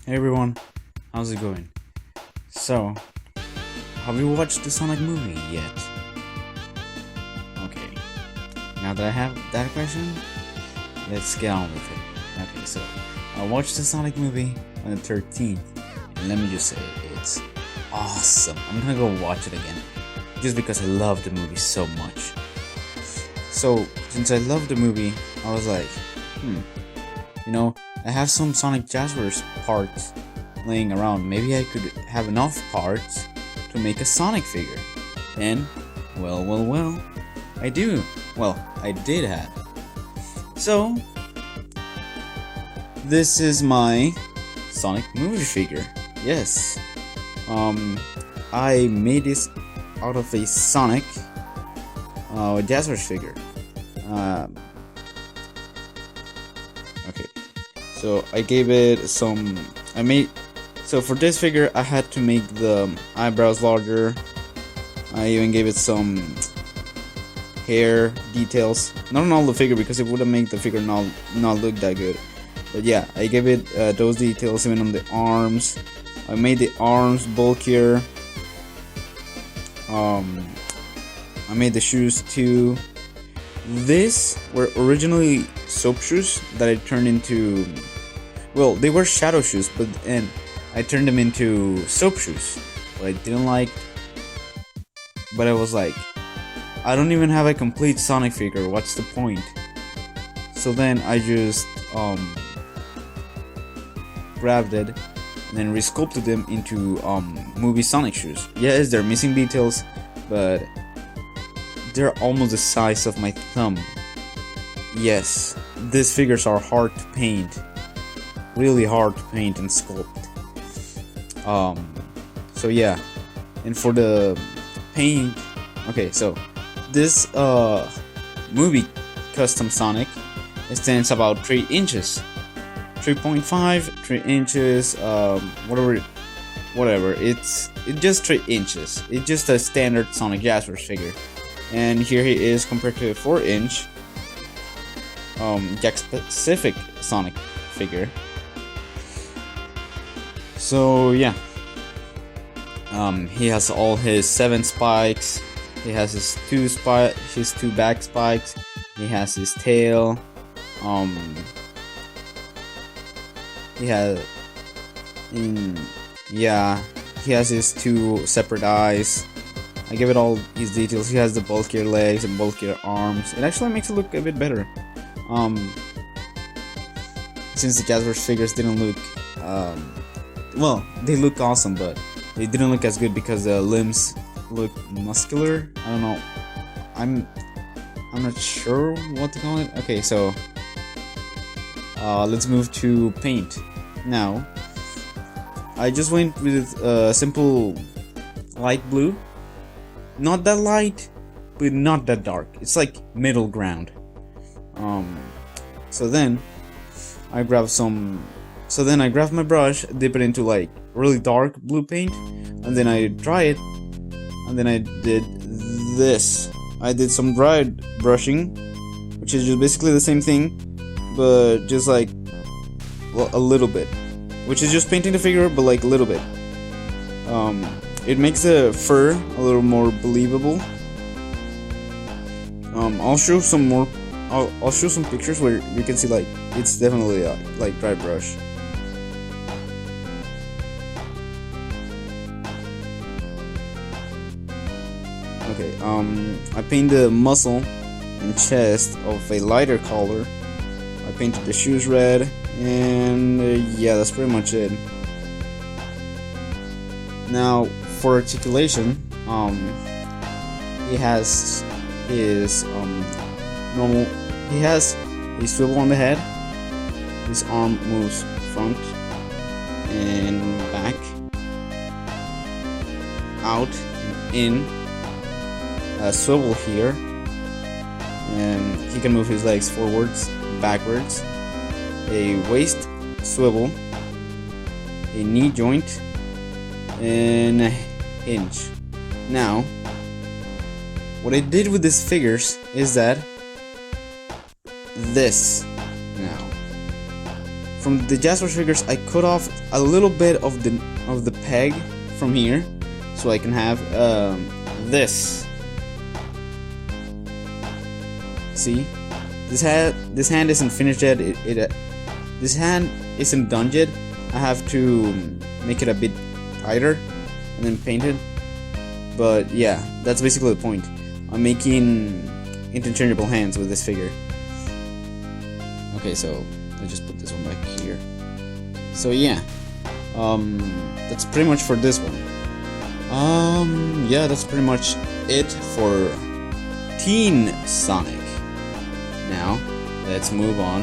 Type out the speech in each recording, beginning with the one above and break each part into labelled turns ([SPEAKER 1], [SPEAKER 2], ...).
[SPEAKER 1] Hey everyone, how's it going? So, have you watched the Sonic movie yet? Okay, now that I have that question, let's get on with it. Okay, so I watched the Sonic movie on the 13th, and let me just say, it's awesome. I'm gonna go watch it again, just because I love the movie so much. So, since I love the movie, I was like, I have some Sonic Jazzers parts laying around. Maybe I could have enough parts to make a Sonic figure. And, well, I do. Well, I did have. So, this is my Sonic movie figure. Yes. I made this out of a Sonic Jazzers figure. Okay. So I gave it some. So for this figure, I had to make the eyebrows larger. I even gave it some hair details. Not on all the figure because it would have made the figure not look that good. But yeah, I gave it those details even on the arms. I made the arms bulkier. I made the shoes too. These were originally soap shoes that I turned into. Well, they were shadow shoes, and I turned them into soap shoes. What I didn't like, but I was like, I don't even have a complete Sonic figure. What's the point? So then I just grabbed it and then resculpted them into movie Sonic shoes. Yes, they're missing details, but they're almost the size of my thumb. Yes, these figures are hard to paint. Really hard to paint and sculpt. So yeah. And for the paint, okay, so this movie custom Sonic, it stands about 3 inches. 3.5, 3 inches, whatever. It's just 3 inches. It's just a standard Sonic Jazzers figure. And here he is compared to a 4-inch Jack specific Sonic figure. So yeah, he has all his 7 spikes. He has his two back spikes. He has his tail. He has he has his 2 separate eyes. I give it all his details. He has the bulkier legs and bulkier arms. It actually makes it look a bit better. Since the Jazzers figures didn't look, well, they look awesome, but they didn't look as good because the limbs look muscular. I don't know. I'm not sure what to call it. Okay, so let's move to paint. Now, I just went with simple light blue. Not that light, but not that dark. It's like middle ground. So then I grabbed my brush, dip it into like really dark blue paint, and then I dry it, and then I did this. I did some dried brushing, which is just basically the same thing, but just like a little bit, which is just painting the figure, but like a little bit. It makes the fur a little more believable. I'll show some more. I'll show some pictures where you can see like it's definitely like dry brush. Okay. I paint the muscle and chest of a lighter color. I painted the shoes red, and yeah, that's pretty much it. Now, for articulation, he has his normal. He has a swivel on the head. His arm moves front and back, out and in. A swivel here, and he can move his legs forwards, backwards. A waist swivel, a knee joint, and a hinge. Now, what I did with these figures is that this now from the Jasper figures, I cut off a little bit of the peg from here, so I can have this. See, this hand isn't finished yet. This hand isn't done yet. I have to make it a bit tighter and then paint it. But yeah, that's basically the point. I'm making interchangeable hands with this figure. Okay, so I just put this one back here. So yeah, that's pretty much for this one. Yeah, that's pretty much it for Teen Sonic. Now, let's move on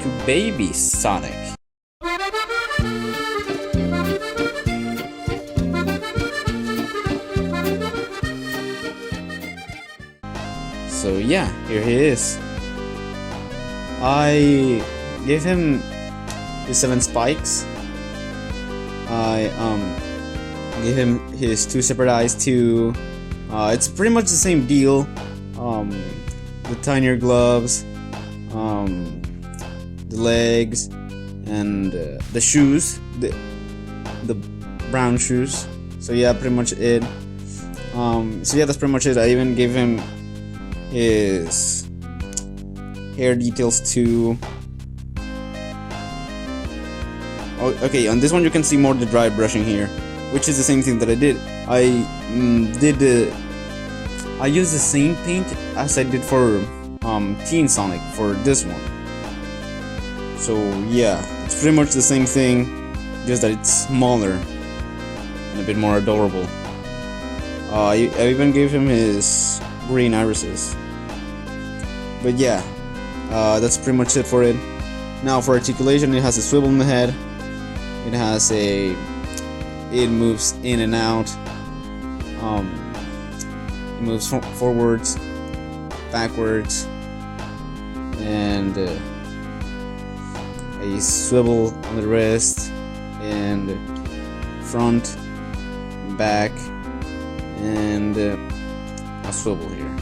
[SPEAKER 1] to Baby Sonic. So yeah, here he is. I gave him his 7 spikes. I gave him his 2 separate eyes too. It's pretty much the same deal. The tinier gloves, the legs, and the shoes, the brown shoes. So yeah, pretty much it. So yeah, that's pretty much it. I even gave him his hair details too. Oh, okay, on this one you can see more the dry brushing here, which is the same thing that I did. I used the same paint as I did for Teen Sonic for this one. So yeah, it's pretty much the same thing, just that it's smaller and a bit more adorable. I even gave him his green irises. But yeah, that's pretty much it for it. Now for articulation, it has a swivel in the head. It has it moves in and out. It moves forwards, backwards, and a swivel on the wrist, and front, back, and a swivel here.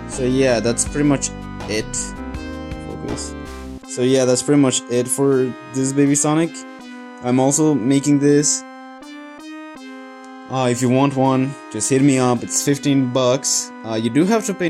[SPEAKER 1] So yeah, that's pretty much it. Focus. So yeah, that's pretty much it for this Baby Sonic. I'm also making this. If you want one, just hit me up. It's $15. You do have to pay.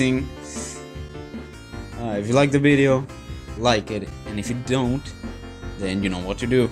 [SPEAKER 1] If you like the video, like it, and if you don't, then you know what to do.